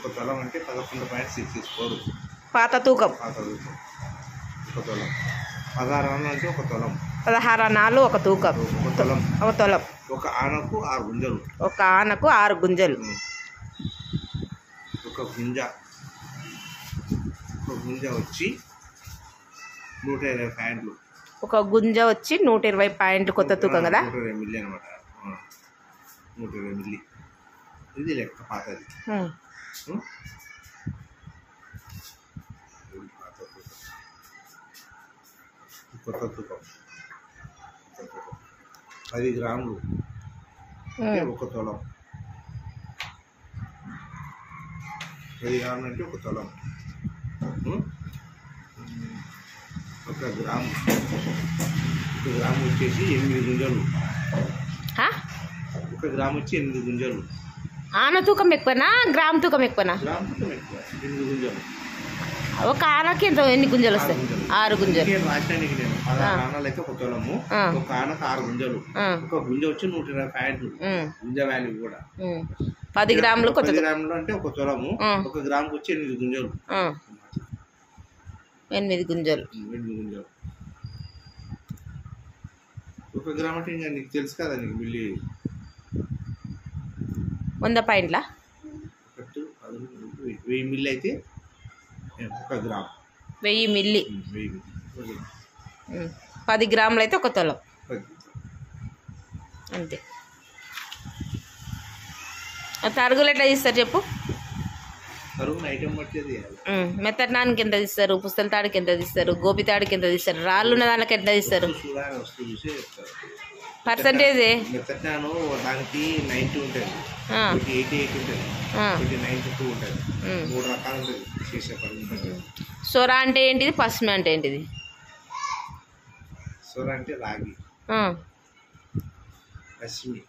ఒక తులం అంటే 11.64 పాత తూకం. ఒక తులం 16 ఆనలు అంటే ఒక తులం. 16 ఆనాలు ఒక తూకం. ఒక తులం. ఒక ఆనకు 6 గుంజలు. ఒక ఆనకు 6 గుంజలు. ఒక గుంజ వచ్చి 120 పాయింట్లు. ఒక గుంజ వచ్చి 120 పాయింట్లు కొత్త తూకం కదా. 120 మిల్లీ అనమాట. 120 మిల్లీ ఇది లెక్క పాతది. కొత్త తూకం 10 గ్రాములు అంటే ఒక తులం. 10 గ్రాములు అంటే ఒక తులం. 1 గ్రాము వచ్చేసి 8 గుంజలు. 1 గ్రాము వచ్చి 8 గుంజలు. ఆన తూకం ఎక్కువనా గ్రామ్ తూకం ఎక్కువనా? గ్రామ్ తూకం ఎక్కువ. 8 గుంజలు. ఒక ఆనకి ఎన్ని గుంజలు వస్తాయి? 6 గుంజలు. రాష్ట్రానికి నేను 16 ఆనలు అయితే ఒక తులము. ఒక ఆనకు 6 గుంజలు. ఒక గుంజ వచ్చి 120 పాయింట్లు. గుంజ వాల్యూ కూడా 10 గ్రాములు. 10 గ్రాములు అంటే ఒక తులము. 1 గ్రాముకి వచ్చి 8 గుంజలు. 8 గుంజలు. 1 గ్రాము అంటే ఇంకా నీకు తెలుసు కదా, నీకు మిల్లీ 100 పాయింట్ల 1000 మిల్లీ అయితే 1 గ్రాము. 1000 మిల్లీ. 10 గ్రాములు అయితే ఒక తులం అంతే. తరుగులు ఎట్లా తీస్తారు చెప్పు? మెత్తటి నానికి ఎంత తీస్తారు? పుస్తల తాడికి ఎంత తీస్తారు? గోపి తాడికి ఎంత తీస్తారు? రాళ్ళు ఉన్న దానికి ఎంత తీస్తారు? పర్సంటేజ్ దానికి 90 ఉంటుంది, 88 ఉంటుంది, 92 ఉంటుంది. 3 రకాలు ఉంటుంది చేసే. సొర అంటే ఏంటిది? పశ్చిమ అంటే ఏంటిది? సొర అంటే రాగి. పశ్చిమి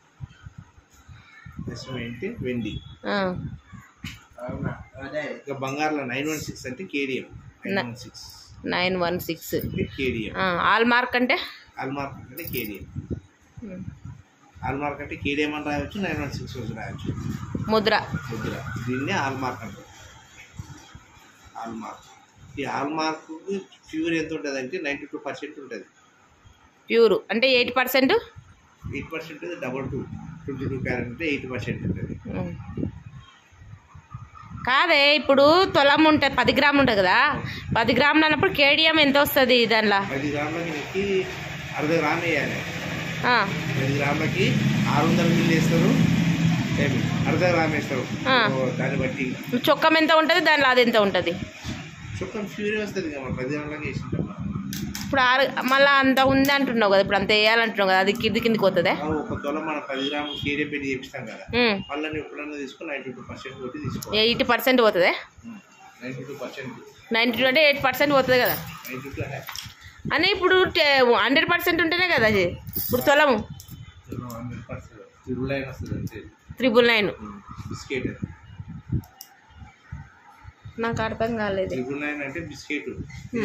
అంటే వెండి. ఇక బంగారులో 916 అంటే కేడియం. 916 అంటే కేడియం. ఆల్ మార్క్ అంటే? ఆల్ మార్క్ అంటే కేడియం. ఆల్ మార్క్ అంటే కేడియం అని రాయవచ్చు, 916 రాయవచ్చు. ముద్ర. దీన్ని ఆల్ మార్క్ అంటారు. All mark. ఈ ఆల్ మార్క్ ప్యూర్ ఎంత ఉంటుంది అంటే 92% ఉంటుంది. ప్యూర్ అంటే 8%. 8% డబల్ 22 క్యారెట్ అంటే 8% ఉంటుంది. కాదే, ఇప్పుడు తులం ఉంటుంది, 10 గ్రాములు ఉంటుంది కదా. 10 గ్రాములు అన్నప్పుడు కేడియం ఎంత వస్తుంది దానిలో? 10 గ్రాములకి అర్ధ గ్రాము వేయాలి. 10 గ్రాములకి 600 మిల్లీ వేస్తారు, అర్ధ గ్రాము వేస్తారు. దాన్ని బట్టి చొక్కం ఎంత ఉంటుంది దానిలో? అది ఎంత ఉంటుంది? చొక్కం ప్యూరే వస్తుంది కదా. 10 గ్రాములకి వేసింటాం. ఇప్పుడు మళ్ళీ అంత ఉంది అంటున్నావు కదా, ఇప్పుడు అంత వేయాలంటున్నావు కదా, అది కిందికి పోతుందా? ఒక తులం మనం 10 గ్రాములు కేడియం పెట్టి చేపిస్తాం కదా, మళ్ళీ ఎప్పుడన్నా తీసుకుని 92% కొట్టి తీసుకోవాలి. 80% పోతుందా? 92%. 92 అంటే 8% పోతుంది కదా. 92 అని ఇప్పుడు 100% ఉంటేనే కదా అది. ఇప్పుడు తులము 999 వస్తుంది. 999 బిస్కెట్. నాకు అర్థం కాలేదు. 999 అంటే బిస్కెట్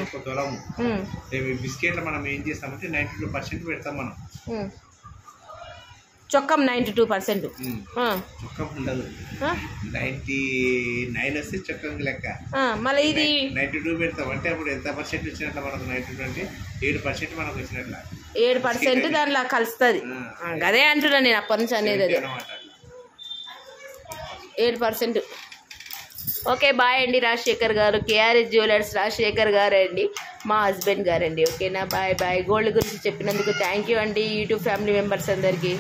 ఒక తులము. బిస్కెట్లో మనం ఏం చేస్తామంటే 92% పెడతాం మనం. చొక్కం 92%. చొక్కం ఉండదు. 99 వస్తే చొక్కంకి లెక్క. మళ్ళీ ఇది 92 పెడతాం అంటే అప్పుడు ఎంత పర్సెంట్ వచ్చినట్ల మనకు? 92 అంటే 7% మనకు వచ్చినట్ల. 7% దానిలో కలుస్తుంది. అదే అంటున్నా నేను అప్పటి నుంచి అనేది. అదే 7%. ఓకే, బాయ్ అండి రాజశేఖర్ గారు. కేఆర్ఎస్ జ్యువెలర్స్ రాజశేఖర్ గారు అండి, మా హస్బెండ్ గారండి. ఓకేనా, బాయ్ బాయ్. గోల్డ్ గురించి చెప్పినందుకు థ్యాంక్ యూ అండి యూట్యూబ్ ఫ్యామిలీ మెంబర్స్ అందరికీ.